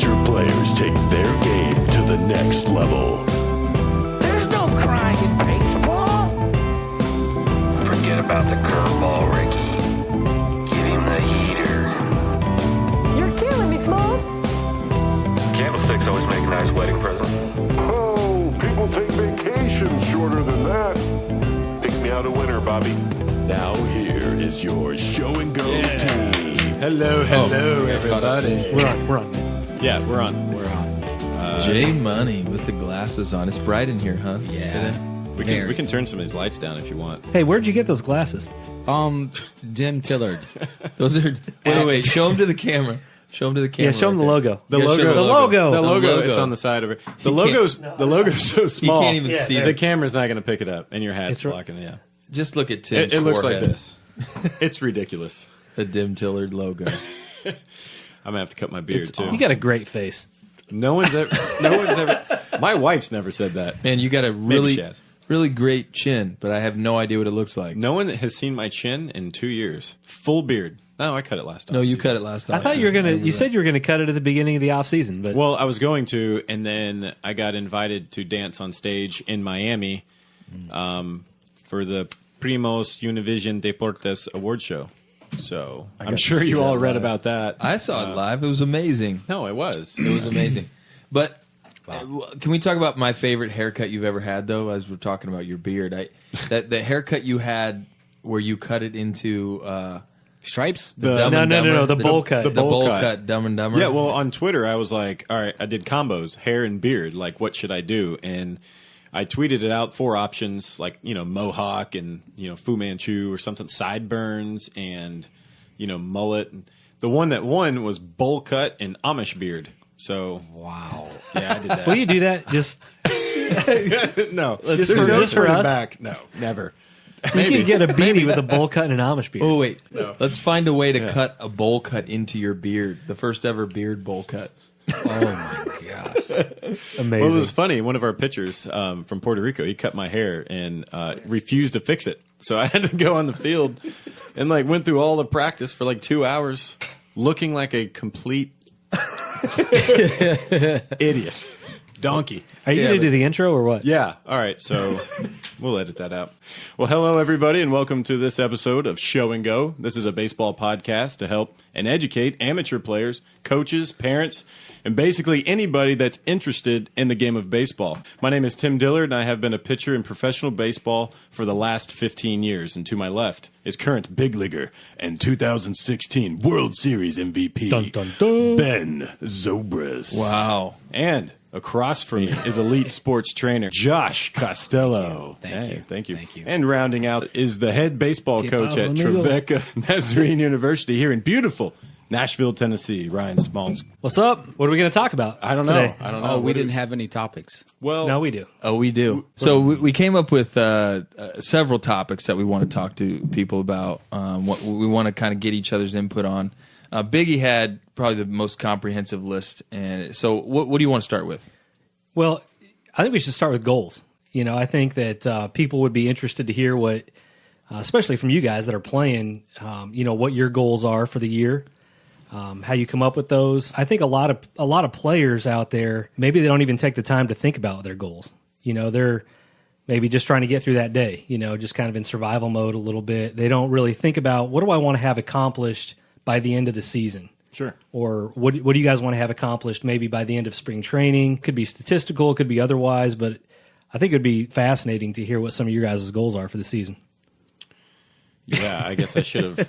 amateur players take their game to the next level. There's no crying in baseball. Forget about the curveball, Ricky. Give him the heater. You're killing me, Schmalz. Candlesticks always make a nice wedding present. Oh, people take vacations shorter than that. Pick me out a winner, Bobby. Now here is your show and go team. Hello, everybody. We're on. Yeah, we're on. J Money with the glasses on. It's bright in here, huh? Yeah. Today? We can turn some of these lights down if you want. Hey, where'd you get those glasses? Dillard. Those are. Wait. Show them to the camera. Show them to the camera. Yeah, show them the logo. The Yeah, logo. show The logo. The logo. logo. It's on the side of it. The can't- logo's so small. You can't even see The it. camera's not going to pick it up, and your hat's It's right- blocking it. Yeah. Just look at Tim's It looks like forehead. this. It's ridiculous. The Dim Tillard logo. I'm gonna have to cut my beard It's too. You got a great face. No one's ever. My wife's never said that. Man, you got a Maybe she has. really great chin, but I have no idea what it looks like. No one has seen my chin in 2 years. Full beard. No, I cut it last time. No, you cut it last time. I thought you were gonna. You said you were gonna cut it at the beginning of the off season, but Well, I was going to, and then I got invited to dance on stage in Miami for the Primos Univision Deportes award show. So I'm got to sure see you all that read live. about that. I saw it live. It was amazing. No, it was. It was amazing. But can we talk about my favorite haircut you've ever had, though? As we're talking about your beard, that the haircut you had where you cut it into Stripes? Dumb and no, Dumber. the bowl cut. The bowl cut. cut, Dumb and Dumber. Yeah, well, on Twitter, I was like, all right, I did combos, hair and beard. Like, what should I do? And I tweeted it out, 4 options, like, mohawk and, Fu Manchu or something, sideburns and, mullet. And the one that won was bowl cut and Amish beard. So, Wow. yeah, I did that. will you do that? Just No. Just There's for- no just for turning us? back. No, never. you could get a beanie with a bowl cut and an Amish beard. Oh wait, let's find a way to cut a bowl cut into your beard. The first ever beard bowl cut. Oh, my gosh. Amazing. Well, it was funny. One of our pitchers from Puerto Rico, he cut my hair and refused to fix it. So I had to go on the field and went through all the practice for 2 hours, looking like a complete idiot, donkey. Are you Yeah, going to but- do the intro or what? Yeah. All right. So we'll edit that out. Well, hello, everybody, and welcome to this episode of Show and Go. This is a baseball podcast to help and educate amateur players, coaches, parents, and basically anybody that's interested in the game of baseball. My name is Tim Dillard, and I have been a pitcher in professional baseball for the last 15 years. And to my left is current big leaguer and 2016 World Series MVP, Dun, dun, dun. Ben Zobrist. Wow. and across from me is elite sports trainer Josh Costello. Thank you. Thank you. Thank you. And rounding out is the head baseball Que coach pasa, at amigo? Trevecca Nazarene University here in beautiful Nashville, Tennessee, Ryan Schmalz. What's up? What are we going to talk about? I don't today? know. I don't know. Oh, we What do didn't have any topics. Well, No, we do. Oh, we do. So we came up with several topics that we want to talk to people about. What we want to kind of get each other's input on. Biggie had probably the most comprehensive list, and so what do you want to start with? Well, I think we should start with goals. I think that people would be interested to hear what, especially from you guys that are playing, what your goals are for the year, how you come up with those. I think a lot of players out there, maybe they don't even take the time to think about their goals. They're maybe just trying to get through that day, just kind of in survival mode a little bit. They don't really think about, what do I want to have accomplished by the end of the season? sure. Or what do you guys want to have accomplished maybe by the end of spring training? Could be statistical, could be otherwise, but I think it would be fascinating to hear what some of your guys' goals are for the season. Yeah, I guess I should have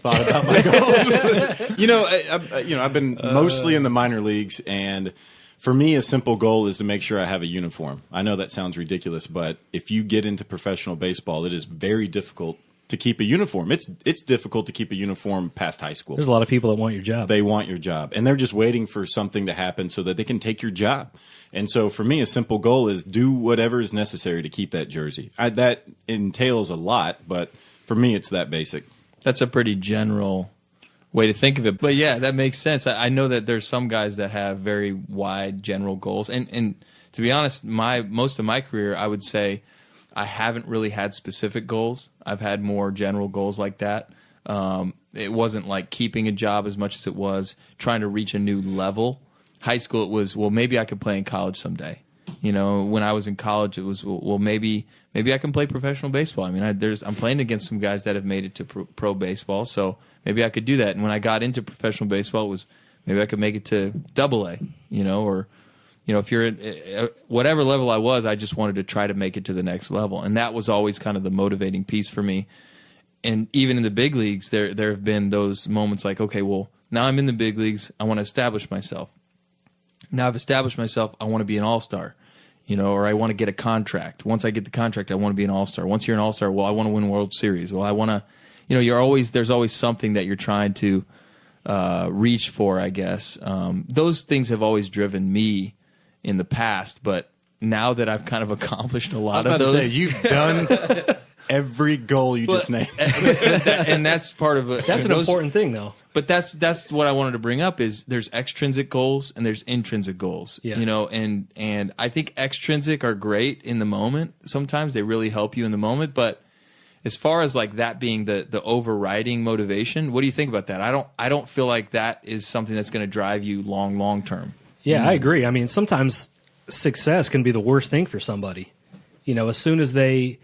thought about my goals. I've been mostly in the minor leagues, and for me, a simple goal is to make sure I have a uniform. I know that sounds ridiculous, but if you get into professional baseball, it is very difficult to keep a uniform. It's difficult to keep a uniform past high school. There's a lot of people that want your job. They want your job, and they're just waiting for something to happen so that they can take your job. And so for me, a simple goal is do whatever is necessary to keep that jersey. That entails a lot, but for me, it's that basic. That's a pretty general way to think of it. But yeah, that makes sense. I know that there's some guys that have very wide general goals. And to be honest, most of my career, I would say I haven't really had specific goals. I've had more general goals like that. it wasn't like keeping a job as much as it was trying to reach a new level. High school, it was, well, maybe I could play in college someday. You know, when I was in college, it was, well, maybe I can play professional baseball. I mean, I'm playing against some guys that have made it to pro baseball, so maybe I could do that. And when I got into professional baseball, it was maybe I could make it to AA, you know, or, you know, if you're at whatever level I was, I just wanted to try to make it to the next level. And that was always kind of the motivating piece for me. And even in the big leagues, there have been those moments like, okay, well, now I'm in the big leagues. I want to establish myself. Now I've established myself. I want to be an all-star, you know, or I want to get a contract. Once I get the contract, I want to be an all-star. Once you're an all-star, well, I want to win World Series. Well, I want to, you know, there's always something that you're trying to reach for, I guess. Those things have always driven me in the past, but now that I've kind of accomplished a lot of those. I was about to say, you've done every goal you just named. And that's part of it. That's an important thing, though. But that's what I wanted to bring up is there's extrinsic goals and there's intrinsic goals. Yeah. You know, and I think extrinsic are great in the moment. Sometimes they really help you in the moment, but as far as like that being the overriding motivation, what do you think about that? I don't feel like that is something that's going to drive you long term. Yeah, I agree. I mean, sometimes success can be the worst thing for somebody. You know, as soon as they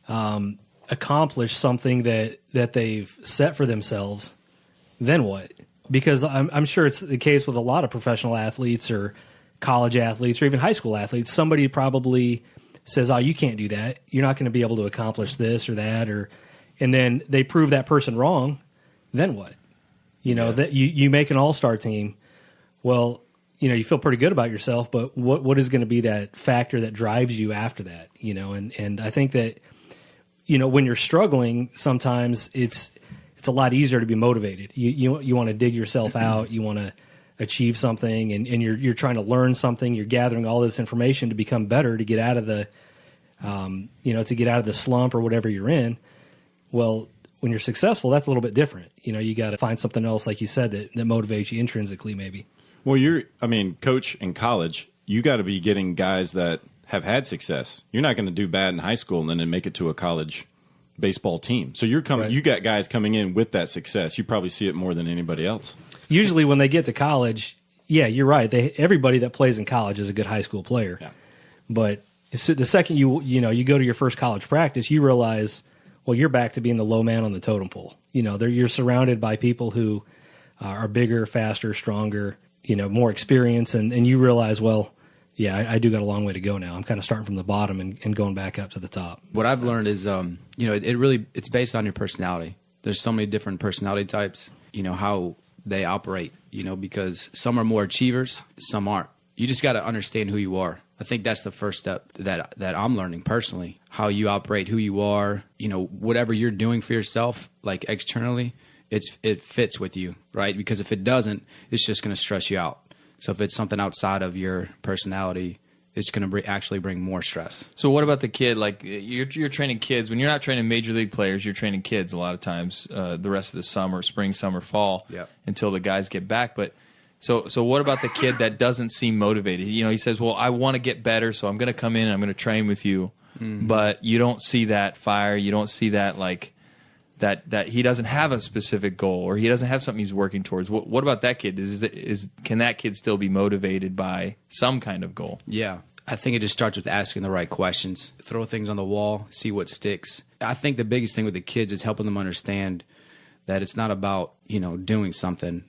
accomplish something that they've set for themselves, then what? Because I'm sure it's the case with a lot of professional athletes or college athletes or even high school athletes. Somebody probably says, "Oh, you can't do that. You're not going to be able to accomplish this or that," and then they prove that person wrong. Then what? You know, that you make an all-star team. Well, you know, you feel pretty good about yourself, but what is going to be that factor that drives you after that? You know, and I think that, you know, when you're struggling, sometimes it's a lot easier to be motivated. You want to dig yourself out. You want to achieve something, and you're trying to learn something. You're gathering all this information to become better, to get out of the, to get out of the slump or whatever you're in. Well, when you're successful, that's a little bit different. You know, you got to find something else, like you said, that motivates you intrinsically, maybe. Well, coach in college, you got to be getting guys that have had success. You're not going to do bad in high school and then make it to a college baseball team. So you're coming. Right. You got guys coming in with that success. You probably see it more than anybody else. Usually, when they get to college, yeah, you're right. Everybody that plays in college is a good high school player. Yeah. But the second you go to your first college practice, you realize, well, you're back to being the low man on the totem pole. You know, you're surrounded by people who are bigger, faster, stronger, you know, more experience, and you realize, well, yeah, I do got a long way to go now. I'm kind of starting from the bottom and going back up to the top. What I've learned is, it's based on your personality. There's so many different personality types, you know, how they operate, you know, because some are more achievers, some aren't. You just got to understand who you are. I think that's the first step that I'm learning personally, how you operate, who you are, you know, whatever you're doing for yourself, like externally, it fits with you, right? Because if it doesn't, it's just going to stress you out. So if it's something outside of your personality, it's going to actually bring more stress. So what about the kid? Like you're training kids. When you're not training major league players, you're training kids a lot of times the rest of the summer, spring, summer, fall, until the guys get back. But so what about the kid that doesn't seem motivated? You know, he says, well, I want to get better, so I'm going to come in and I'm going to train with you. Mm-hmm. But you don't see that fire. You don't see that like that he doesn't have a specific goal or he doesn't have something he's working towards. What about that kid? Can that kid still be motivated by some kind of goal? Yeah. I think it just starts with asking the right questions. Throw things on the wall, see what sticks. I think the biggest thing with the kids is helping them understand that it's not about, you know, doing something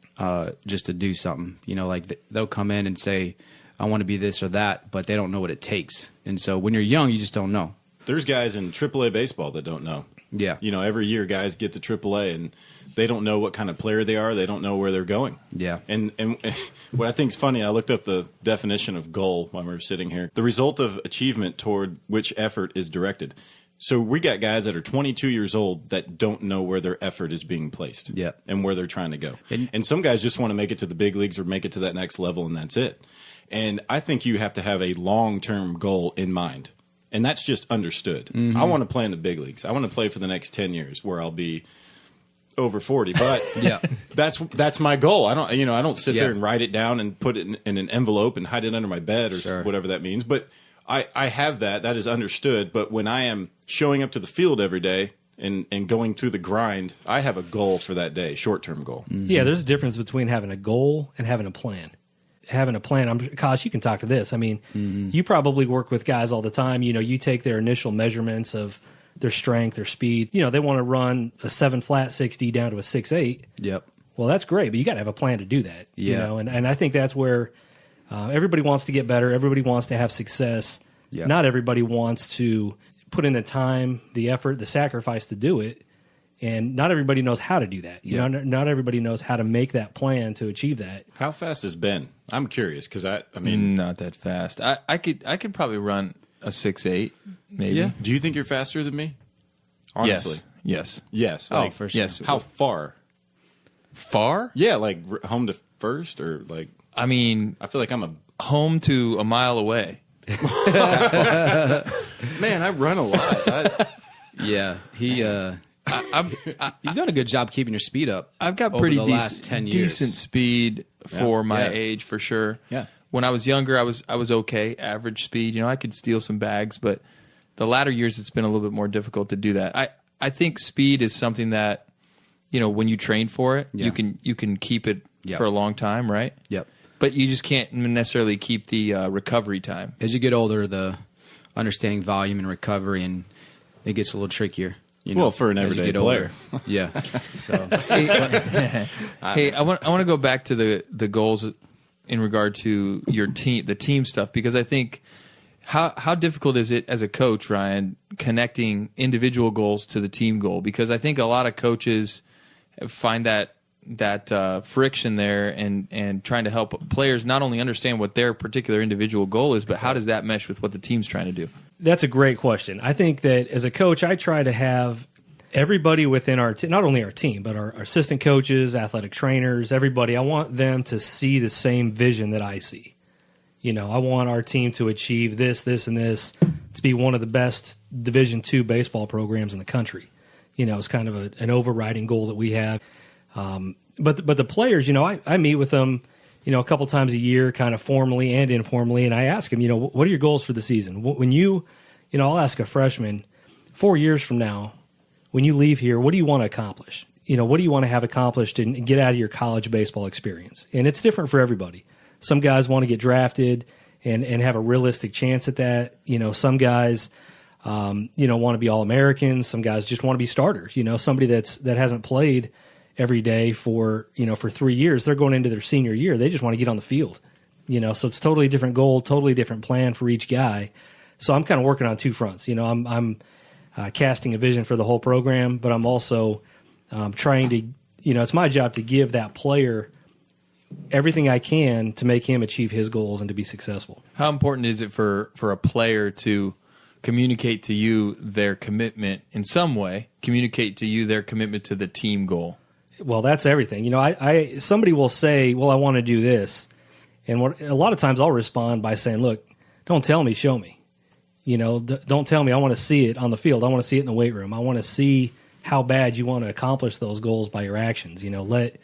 just to do something. You know, like they'll come in and say, I want to be this or that, but they don't know what it takes. And so when you're young, you just don't know. There's guys in AAA baseball that don't know. Yeah. You know, every year guys get to AAA and they don't know what kind of player they are. They don't know where they're going. Yeah. And what I think is funny, I looked up the definition of goal while we were sitting here. The result of achievement toward which effort is directed. So we got guys that are 22 years old that don't know where their effort is being placed. Yeah. And where they're trying to go. And some guys just want to make it to the big leagues or make it to that next level, and that's it. And I think you have to have a long-term goal in mind. And that's just understood. Mm-hmm. I want to play in the big leagues. I want to play for the next 10 years where I'll be over 40. But yeah, that's my goal. I don't sit there and write it down and put it in an envelope and hide it under my bed or whatever that means. But I have that. That is understood. But when I am showing up to the field every day, and going through the grind, I have a goal for that day, short-term goal. Yeah, there's a difference between having a goal and having a plan. Having a plan, Kosh, you can talk to this. I mean, you probably work with guys all the time. You know, you take their initial measurements of their strength, their speed. You know, they want to run a 7 flat 6D down to a 6.8. Yep. Well, that's great, but you got to have a plan to do that. Yeah. You know, and I think that's where everybody wants to get better. Everybody wants to have success. Yep. Not everybody wants to put in the time, the effort, the sacrifice to do it. And not everybody knows how to do that. You know, not everybody knows how to make that plan to achieve that. How fast has Ben? I'm curious because I mean, not that fast. I could probably run a 6.8, maybe. yeah. Do you think you're faster than me? Honestly, Yes. yes. Oh, Like, for sure. Yes. How far? Far? Yeah, like home to first, or like I mean, I feel like I'm a home to a mile away. man. I run a lot. Yeah. He. You've done a good job keeping your speed up. I've got over pretty the last 10 years. decent speed for my Yeah. age, for sure. Yeah. When I was younger, I was okay, average speed. You know, I could steal some bags, but the latter years, it's been a little bit more difficult to do that. I think speed is something that, you know, when you train for it, Yeah. you can keep it Yep. for a long time, right? Yep. But you just can't necessarily keep the recovery time. As you get older, the understanding volume and recovery, and it gets a little trickier. You know, Well, for an as you everyday get older. player. Yeah. So Hey, I want to go back to the goals in regard to your team, the team stuff, because I think how difficult is it as a coach, Ryan, connecting individual goals to the team goal? Because I think a lot of coaches find that friction there, and trying to help players not only understand what their particular individual goal is, but how does that mesh with what the team's trying to do? That's a great question. I think that as a coach, I try to have everybody within our not only our team, but our assistant coaches, athletic trainers, everybody, I want them to see the same vision that I see. You know, I want our team to achieve this, and this, to be one of the best Division II baseball programs in the country. You know, it's kind of an overriding goal that we have. But the players, you know, I meet with them, you know, a couple times a year, kind of formally and informally, and I ask them, you know, what are your goals for the season? When you know, I'll ask a freshman, 4 years from now, when you leave here, what do you want to accomplish? You know, what do you want to have accomplished and get out of your college baseball experience? And it's different for everybody. Some guys want to get drafted and have a realistic chance at that. You know, some guys, you know, want to be All-Americans. Some guys just want to be starters. You know, somebody that hasn't played every day for 3 years, they're going into their senior year. They just want to get on the field, you know, so it's totally different goal, totally different plan for each guy. So I'm kind of working on two fronts. You know, I'm casting a vision for the whole program, but I'm also trying to, you know, it's my job to give that player everything I can to make him achieve his goals and to be successful. How important is it for a player to communicate to you their commitment in some way, communicate to you their commitment to the team goal? Well, that's everything. You know, somebody will say, well, I want to do this. And a lot of times I'll respond by saying, look, don't tell me, show me. You know, don't tell me I want to see it on the field. I want to see it in the weight room. I want to see how bad you want to accomplish those goals by your actions. You know, let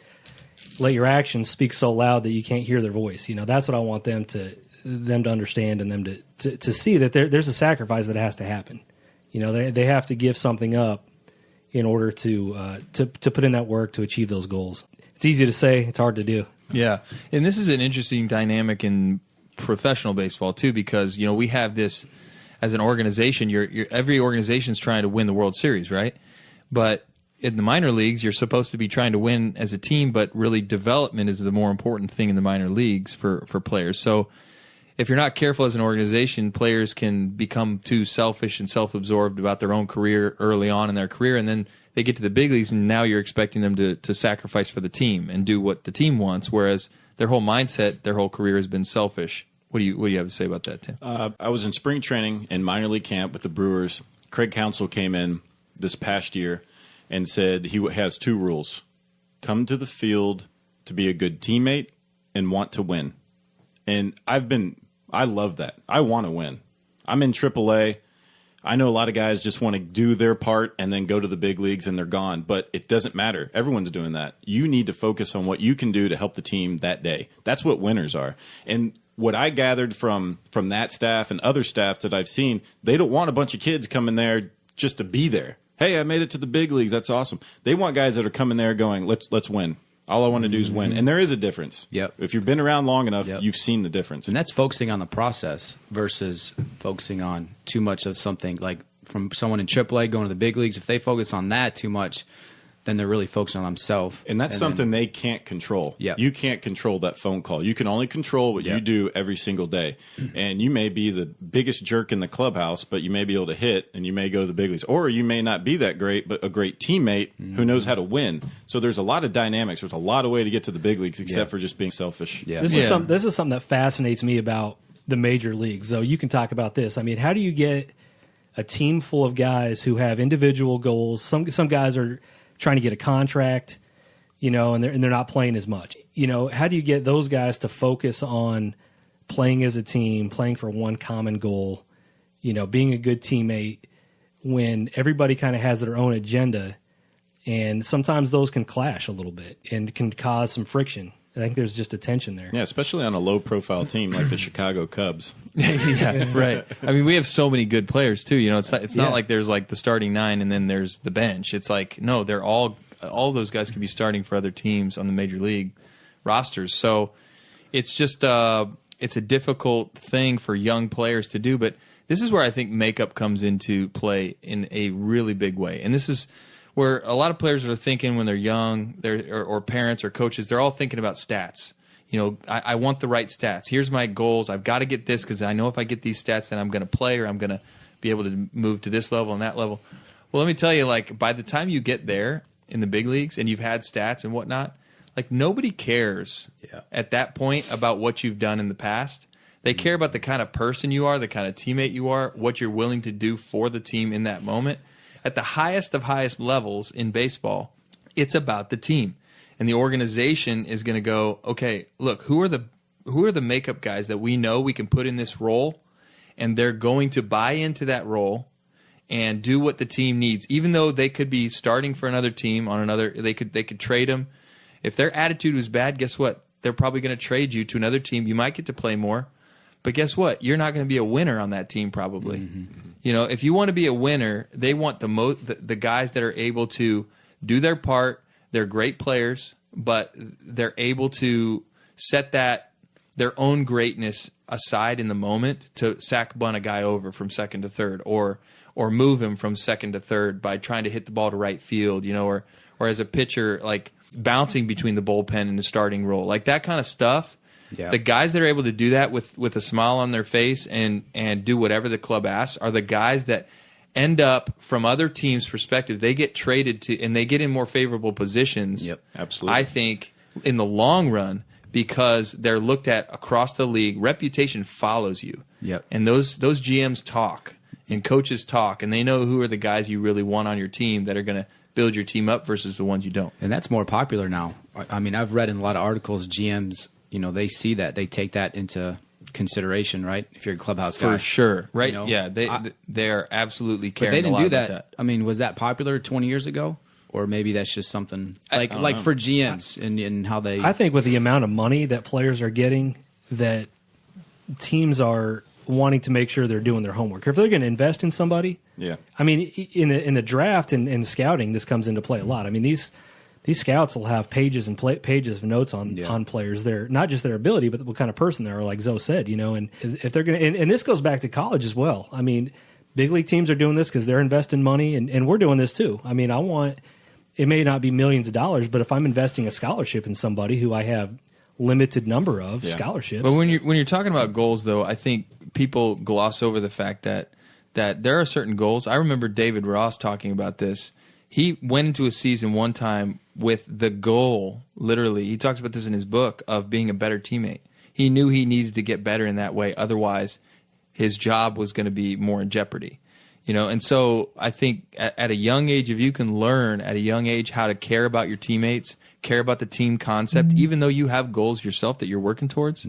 your actions speak so loud that you can't hear their voice. You know, that's what I want them to understand, and them to see that there's a sacrifice that has to happen. You know, they have to give something up in order to put in that work to achieve those goals. It's easy to say, it's hard to do. Yeah, and this is an interesting dynamic in professional baseball too, because you know we have this as an organization. Every organization's trying to win the World Series, right? But in the minor leagues, you're supposed to be trying to win as a team, but really development is the more important thing in the minor leagues for players. So if you're not careful as an organization, players can become too selfish and self-absorbed about their own career early on in their career, and then they get to the big leagues, and now you're expecting them to sacrifice for the team and do what the team wants, whereas their whole mindset, their whole career has been selfish. What do you have to say about that, Tim? I was in spring training in minor league camp with the Brewers. Craig Counsell came in this past year and said he has two rules: come to the field to be a good teammate and want to win. And I love that. I want to win. I'm in AAA. I know a lot of guys just want to do their part and then go to the big leagues and they're gone, but it doesn't matter. Everyone's doing that. You need to focus on what you can do to help the team that day. That's what winners are. And what I gathered from that staff and other staffs that I've seen, they don't want a bunch of kids coming there just to be there. Hey, I made it to the big leagues. That's awesome. They want guys that are coming there going, let's win. All I want to do is win. And there is a difference. Yep. If you've been around long enough, you've seen the difference. And that's focusing on the process versus focusing on too much of something like from someone in AAA going to the big leagues. If they focus on that too much, then they're really focusing on themselves. And that's something they can't control. Yep. You can't control that phone call. You can only control what you do every single day. And you may be the biggest jerk in the clubhouse, but you may be able to hit, and you may go to the big leagues. Or you may not be that great, but a great teammate who knows how to win. So there's a lot of dynamics. There's a lot of way to get to the big leagues except for just being selfish. Yeah. This is something that fascinates me about the major leagues. So you can talk about this. I mean, how do you get a team full of guys who have individual goals? Some guys are trying to get a contract, and they're not playing as much. How do you get those guys to focus on playing as a team, playing for one common goal, being a good teammate when everybody kind of has their own agenda, and sometimes those can clash a little bit and can cause some friction. I think there's just a tension there. Yeah, especially on a low-profile team like the Chicago Cubs. Yeah, right. I mean, we have so many good players too. It's not like there's like the starting 9 and then there's the bench. It's like no, they're all those guys could be starting for other teams on the major league rosters. So it's just it's a difficult thing for young players to do. But this is where I think makeup comes into play in a really big way, and this is where a lot of players are thinking when they're young, or parents or coaches, they're all thinking about stats. I want the right stats. Here's my goals. I've got to get this because I know if I get these stats, then I'm going to play or I'm going to be able to move to this level and that level. Well, let me tell you, like by the time you get there in the big leagues and you've had stats and whatnot, like nobody cares at that point about what you've done in the past. They care about the kind of person you are, the kind of teammate you are, what you're willing to do for the team in that moment. At the highest of highest levels in baseball, it's about the team. And the organization is going to go, okay, look, who are the makeup guys that we know we can put in this role, and they're going to buy into that role and do what the team needs, even though they could be starting for another team on another. They could trade them. If their attitude was bad, guess what? They're probably going to trade you to another team. You might get to play more, but guess what? You're not going to be a winner on that team probably. Mm-hmm. If you want to be a winner, they want the guys that are able to do their part. They're great players, but they're able to set their own greatness aside in the moment to sack bunt a guy over from second to third, or move him from second to third by trying to hit the ball to right field, or as a pitcher, like bouncing between the bullpen and the starting role, like that kind of stuff. Yeah. The guys that are able to do that with a smile on their face and do whatever the club asks are the guys that end up, from other teams' perspective, they get traded to and they get in more favorable positions. Yep, absolutely. I think in the long run, because they're looked at across the league, reputation follows you. Yep. And those GMs talk and coaches talk, and they know who are the guys you really want on your team that are going to build your team up versus the ones you don't. And that's more popular now. I mean, I've read in a lot of articles, GMs, they see that, they take that into consideration, right? If you're a clubhouse guy, for sure, right? Yeah, they are absolutely caring. But they didn't a lot do about that. I mean, was that popular 20 years ago, or maybe that's just something like for GMs and how they? I think with the amount of money that players are getting, that teams are wanting to make sure they're doing their homework. If they're going to invest in somebody, yeah. I mean, in the draft and scouting, this comes into play a lot. I mean, these scouts will have pages and pages of notes on players. They're not just their ability, but what kind of person they are, like Zoe said, And if they're going to, and this goes back to college as well. I mean, big league teams are doing this because they're investing money, and we're doing this too. I mean, it may not be millions of dollars, but if I'm investing a scholarship in somebody who I have limited number of scholarships. But when you're talking about goals, though, I think people gloss over the fact that there are certain goals. I remember David Ross talking about this. He went into a season one time with the goal, literally, he talks about this in his book, of being a better teammate. He knew he needed to get better in that way. Otherwise, his job was going to be more in jeopardy. And so I think at a young age, if you can learn at a young age how to care about your teammates, care about the team concept, even though you have goals yourself that you're working towards,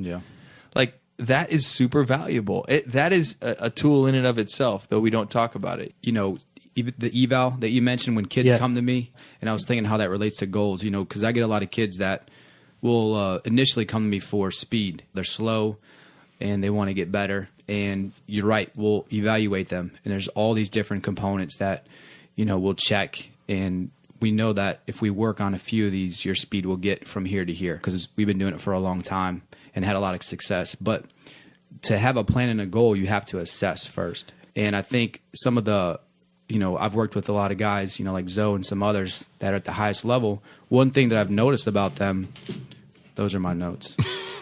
like that is super valuable. That is a tool in and of itself, though we don't talk about it. The eval that you mentioned when kids come to me, and I was thinking how that relates to goals, because I get a lot of kids that will initially come to me for speed. They're slow, and they want to get better. And you're right, we'll evaluate them. And there's all these different components that, we'll check, and we know that if we work on a few of these, your speed will get from here to here, because we've been doing it for a long time and had a lot of success. But to have a plan and a goal, you have to assess first. And I think some of the, I've worked with a lot of guys, like Zoe and some others that are at the highest level. One thing that I've noticed about them, those are my notes.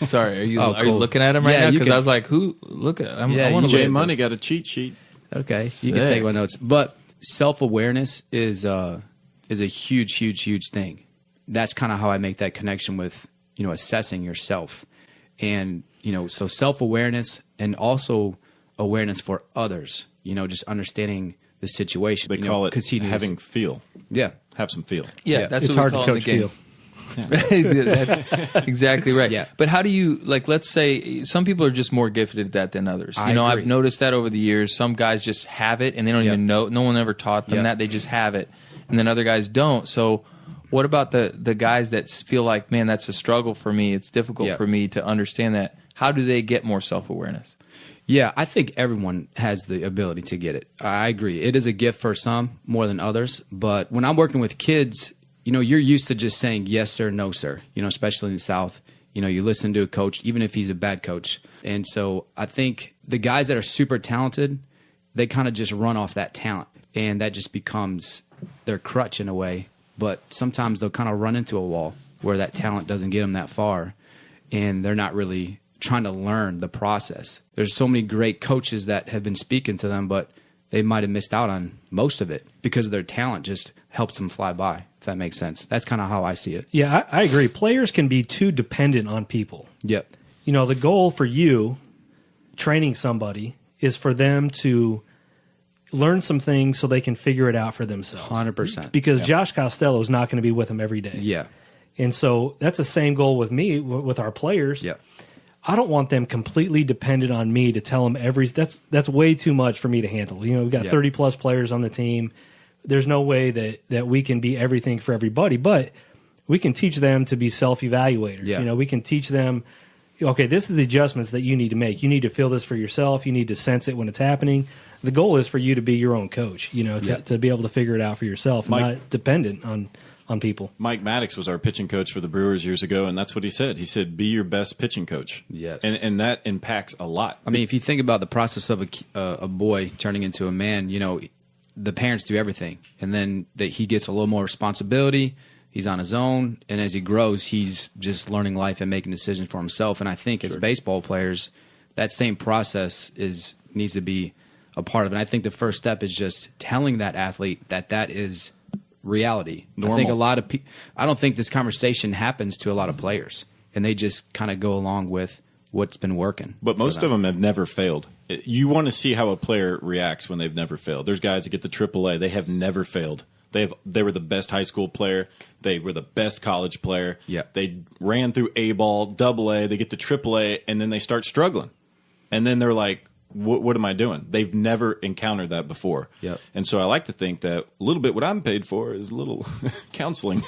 Sorry, are you Oh, are you cool. looking at him right Yeah, now? you Because can- I was like, who? Look at. I Yeah, want to Jay look at Money this. got a cheat sheet. Okay, you can take my notes. But self-awareness is a huge, huge, huge thing. That's kind of how I make that connection with, assessing yourself. And, so self-awareness and also awareness for others, just understanding the situation. They call it having having feel. Yeah. Have some feel. Yeah, that's It's what hard we to call it in the coach game. feel. That's exactly right. Yeah. But how do you, let's say some people are just more gifted at that than others. I I've agree. noticed that over the years. Some guys just have it and they don't even know. No one ever taught them Yep. that. They just have it. And then other guys don't. So what about the guys that feel like, man, that's a struggle for me. It's difficult Yeah. for me to understand that. How do they get more self-awareness? Yeah, I think everyone has the ability to get it. I agree. It is a gift for some more than others. But when I'm working with kids, you're used to just saying yes, sir, no, sir, especially in the South. You listen to a coach, even if he's a bad coach. And so I think the guys that are super talented, they kind of just run off that talent. And that just becomes their crutch in a way. But sometimes they'll kind of run into a wall where that talent doesn't get them that far. And they're not really trying to learn the process. There's so many great coaches that have been speaking to them, but they might have missed out on most of it because their talent just helps them fly by, if that makes sense. That's kind of how I see it. Yeah, I agree. Players can be too dependent on people. Yep. The goal for you training somebody is for them to learn some things so they can figure it out for themselves. 100%. Because Josh Costello is not going to be with them every day. Yeah. And so that's the same goal with me, with our players. Yep. I don't want them completely dependent on me to tell them that's way too much for me to handle. We've got 30 plus players on the team. There's no way that we can be everything for everybody, but we can teach them to be self-evaluators. Yeah. We can teach them, okay, this is the adjustments that you need to make. You need to feel this for yourself. You need to sense it when it's happening. The goal is for you to be your own coach, to be able to figure it out for yourself and Mike- not dependent on people. Mike Maddox was our pitching coach for the Brewers years ago, and that's what he said. He said, be your best pitching coach. Yes. And that impacts a lot. I mean, if you think about the process of a boy turning into a man, the parents do everything. And then he gets a little more responsibility. He's on his own. And as he grows, he's just learning life and making decisions for himself. And I think as baseball players, that same process needs to be a part of it. And I think the first step is just telling that athlete that is reality. Normal. I think a lot of people, I don't think this conversation happens to a lot of players. And they just kind of go along with what's been working. But most of them have never failed. You want to see how a player reacts when they've never failed. There's guys that get the AAA. They have never failed. They were the best high school player. They were the best college player. Yeah. They ran through A-ball, AA. They get to AAA, and then they start struggling. And then they're like, what am I doing? They've never encountered that before. Yep. And so I like to think that a little bit what I'm paid for is a little counseling.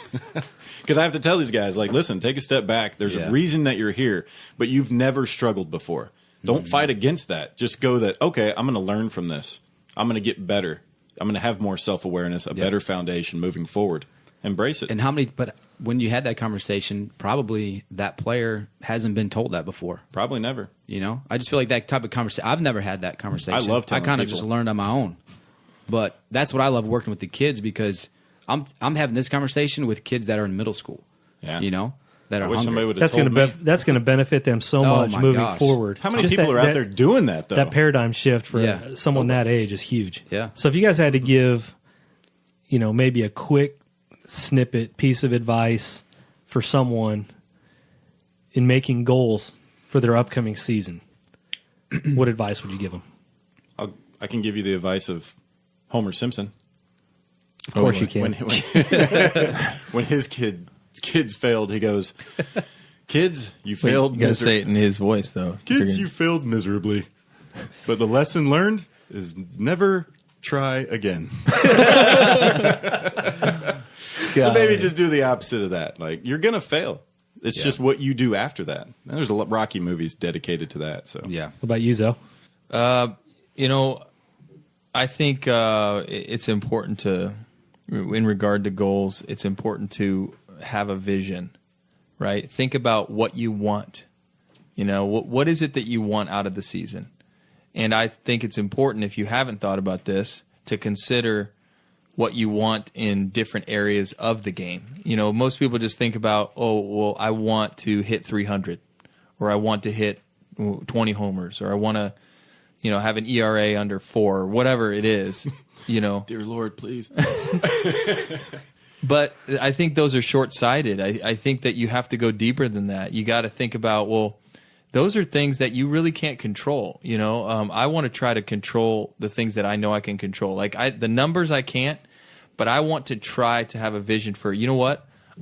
Because I have to tell these guys, like, listen, take a step back. There's a reason that you're here, but you've never struggled before. Don't fight against that. Just go that, okay, I'm going to learn from this. I'm going to get better. I'm going to have more self-awareness, a better foundation moving forward. Embrace it. And but when you had that conversation, probably that player hasn't been told that before. Probably never. I just feel like that type of conversation, I've never had that conversation. I love telling I kind of people. just learned on my own. But that's what I love working with the kids, because I'm having this conversation with kids that are in middle school. Yeah. That I are wish hungry. somebody would have That's told me. that's going to benefit them so Oh, much my moving gosh. forward. How many Just people are out there doing that, though? That paradigm shift for someone that age is huge. Yeah. So if you guys had to give, maybe a quick snippet piece of advice for someone in making goals for their upcoming season, what advice would you give them? I can give you the advice of Homer Simpson. Of course you can. When his kids failed, he goes, "Kids, you failed. You got to say it in his voice, though. Kids, you failed miserably, but the lesson learned is never try again." So maybe just do the opposite of that. Like, you're gonna fail. It's just what you do after that. And there's a lot Rocky movies dedicated to that. So Yeah. What about you, Zoe? I I think it's important to, in regard to goals, it's important to have a vision, right? Think about what you want. What is it that you want out of the season? And I think it's important, if you haven't thought about this, to consider what you want in different areas of the game. Most people just think about, I want to hit 300, or I want to hit 20 homers, or I want to, have an ERA under 4, or whatever it is, Dear Lord, please. But I think those are short-sighted. I think that you have to go deeper than that. You got to think about, those are things that you really can't control. I want to try to control the things that I know I can control. Like the numbers I can't, but I want to try to have a vision for,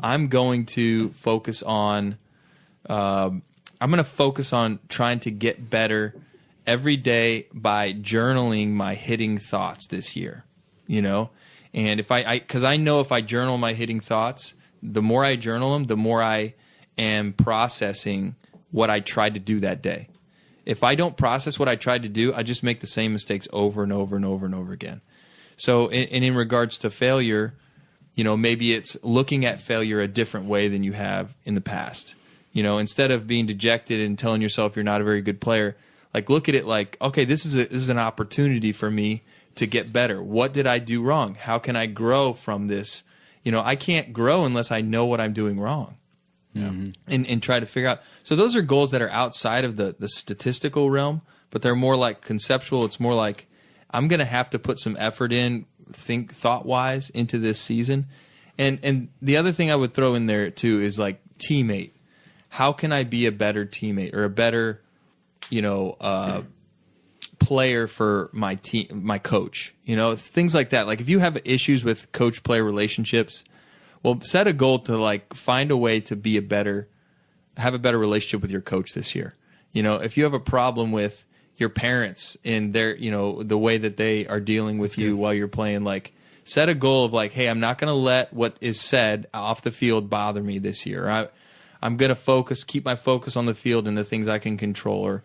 I'm going to focus on, I'm going to focus on trying to get better every day by journaling my hitting thoughts this year, And because I know if I journal my hitting thoughts, the more I journal them, the more I am processing what I tried to do that day. If I don't process what I tried to do, I just make the same mistakes over and over and over and over again. So in regards to failure, maybe it's looking at failure a different way than you have in the past. Instead of being dejected and telling yourself you're not a very good player, like look at it like, okay, this is an opportunity for me to get better. What did I do wrong? How can I grow from this? I can't grow unless I know what I'm doing wrong. And try to figure out. So those are goals that are outside of the statistical realm, but they're more like conceptual. It's more like I'm going to have to put some effort in, thought-wise, into this season. And the other thing I would throw in there too is like teammate. How can I be a better teammate or a better, player for my team, my coach? It's things like that. Like if you have issues with coach-player relationships, well, set a goal to like find a way to have a better relationship with your coach this year. If you have a problem with your parents in their, the way that they are dealing with you while you're playing, like set a goal of like, hey, I'm not going to let what is said off the field bother me this year. I'm going to keep my focus on the field and the things I can control. Or,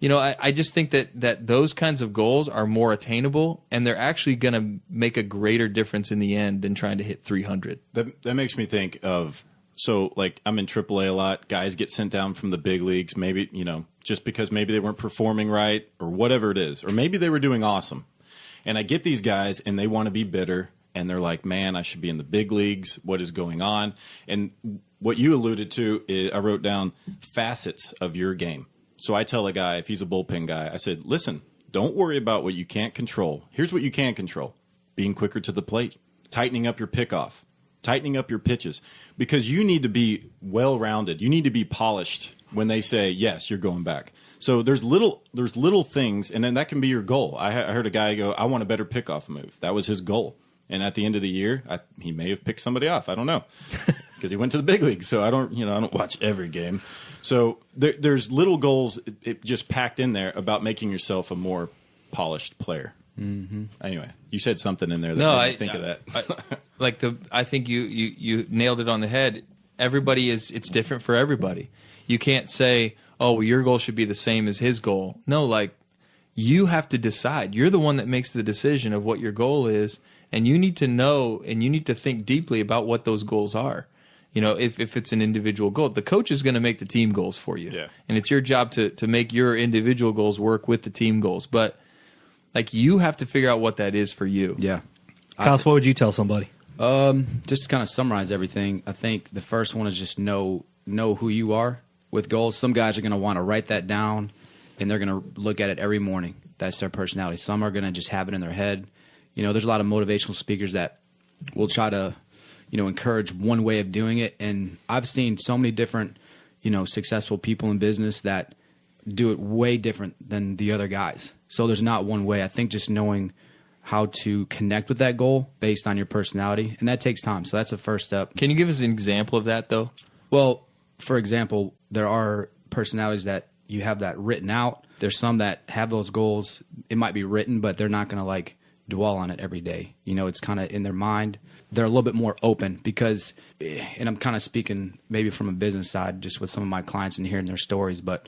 I just think that those kinds of goals are more attainable, and they're actually going to make a greater difference in the end than trying to hit 300. That makes me think of, so like I'm in AAA a lot. Guys get sent down from the big leagues, maybe, just because maybe they weren't performing right or whatever it is, or maybe they were doing awesome. And I get these guys and they want to be bitter and they're like, man, I should be in the big leagues. What is going on? And what you alluded to is I wrote down facets of your game. So I tell a guy, if he's a bullpen guy, I said, listen, don't worry about what you can't control. Here's what you can control. Being quicker to the plate, tightening up your pickoff, tightening up your pitches, because you need to be well-rounded. You need to be polished when they say, yes, you're going back. So there's little things, and then that can be your goal. I heard a guy go, I want a better pickoff move. That was his goal. And at the end of the year, he may have picked somebody off. I don't know, because he went to the big league. So I don't watch every game. So there's little goals it just packed in there about making yourself a more polished player. Mm-hmm. Anyway, you said something in there that made me think of that. I think you nailed it on the head. It's different for everybody. You can't say, oh, well, your goal should be the same as his goal. No, like you have to decide. You're the one that makes the decision of what your goal is, and you need to know and you need to think deeply about what those goals are. If it's an individual goal, the coach is going to make the team goals for you. Yeah. And it's your job to make your individual goals work with the team goals. But like you have to figure out what that is for you. Yeah. Kyle, what would you tell somebody? Just to kind of summarize everything, I think the first one is just know who you are with goals. Some guys are going to want to write that down, and they're going to look at it every morning. That's their personality. Some are going to just have it in their head. There's a lot of motivational speakers that will try to encourage one way of doing it. And I've seen so many different, successful people in business that do it way different than the other guys. So there's not one way. I think just knowing how to connect with that goal based on your personality, and that takes time. So that's the first step. Can you give us an example of that, though? Well, for example, there are personalities that you have that written out. There's some that have those goals. It might be written, but they're not going to dwell on it every day. It's kind of in their mind. They're a little bit more open because, and I'm kind of speaking maybe from a business side, just with some of my clients and hearing their stories, but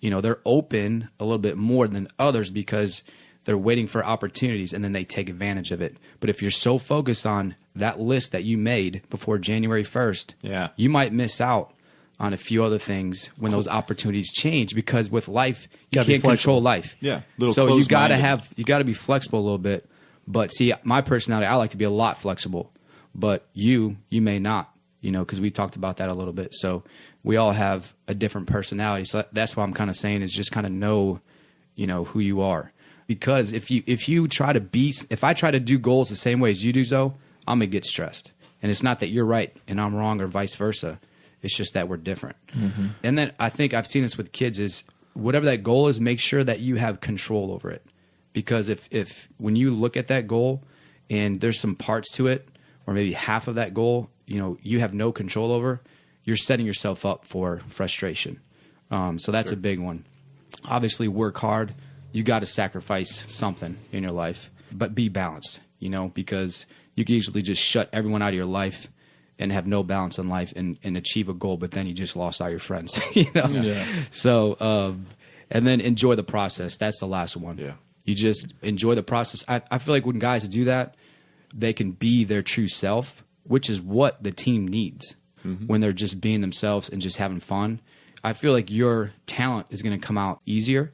they're open a little bit more than others because They're waiting for opportunities, and then they take advantage of it. But if you're so focused on that list that you made before January 1st, you might miss out on a few other things when those opportunities change, because with life, you can't control life. Yeah. So you got to be flexible a little bit. But see, my personality, I like to be a lot flexible, but you may not, because we talked about that a little bit. So we all have a different personality. So that's why I'm kind of saying is just kind of know, who you are. Because if I try to do goals the same way as you do, Zoe, I'm going to get stressed. And it's not that you're right and I'm wrong or vice versa. It's just that we're different. Mm-hmm. And then I think I've seen this with kids is whatever that goal is, make sure that you have control over it. Because if when you look at that goal and there's some parts to it, or maybe half of that goal, you have no control over, you're setting yourself up for frustration. So that's a big one. Obviously, work hard. You got to sacrifice something in your life, but be balanced, because you can easily just shut everyone out of your life and have no balance in life and achieve a goal, but then you just lost all your friends, Yeah. So, and then enjoy the process. That's the last one. Yeah. You just enjoy the process. I feel like when guys do that, they can be their true self, which is what the team needs when they're just being themselves and just having fun. I feel like your talent is going to come out easier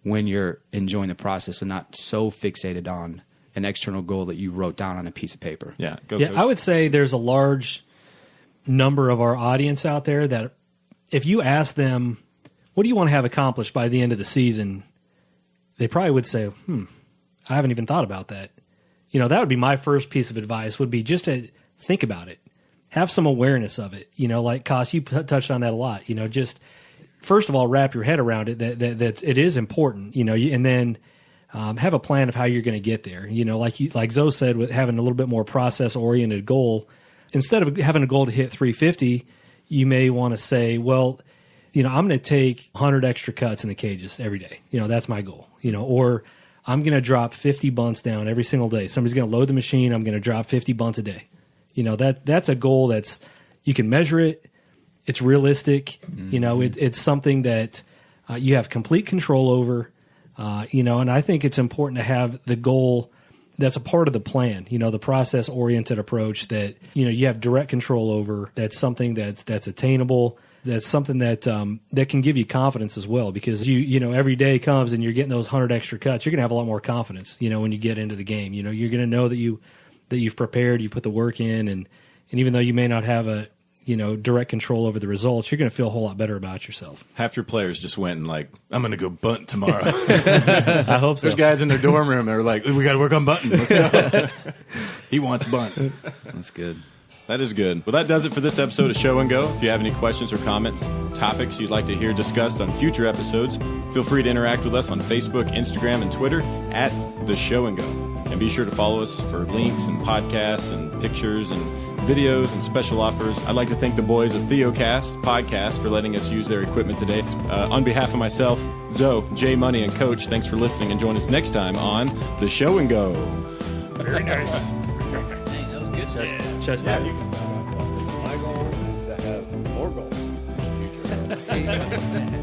when you're enjoying the process and not so fixated on an external goal that you wrote down on a piece of paper. Yeah, Coach. I would say there's a large number of our audience out there that if you ask them, what do you want to have accomplished by the end of the season? They probably would say, I haven't even thought about that. That would be my first piece of advice, would be just to think about it. Have some awareness of it. Like Koss, you touched on that a lot. Just first of all, wrap your head around it, that it is important, and then have a plan of how you're going to get there. Like Zoe said, with having a little bit more process-oriented goal, instead of having a goal to hit 350, you may want to say, well, I'm going to take 100 extra cuts in the cages every day. That's my goal. Or I'm going to drop 50 bunts down every single day. Somebody's going to load the machine. I'm going to drop 50 bunts a day. That's a goal that's, you can measure it. It's realistic. It's something that you have complete control over. And I think it's important to have the goal that's a part of the plan, the process-oriented approach that, you have direct control over. That's something that's attainable. That's something that that can give you confidence as well, because every day comes and you're getting those 100 extra cuts. You're going to have a lot more confidence, when you get into the game. You're going to know that you've prepared, you put the work in, and even though you may not have a direct control over the results, you're going to feel a whole lot better about yourself. Half your players just went and I'm going to go bunt tomorrow. I hope so. There's guys in their dorm room that are like, we got to work on bunting. Let's go. He wants bunts. That's good. That is good. Well, that does it for this episode of Show and Go. If you have any questions or comments, topics you'd like to hear discussed on future episodes, feel free to interact with us on Facebook, Instagram, and Twitter at The Show and Go. And be sure to follow us for links and podcasts and pictures and videos and special offers. I'd like to thank the boys of Theocast Podcast for letting us use their equipment today. On behalf of myself, Zoe, Jay Money, and Coach, thanks for listening, and join us next time on The Show and Go. Very nice. Dang, that was good, Chester. Chester. Yeah, you can sign off. My goal is to have more goals in the future.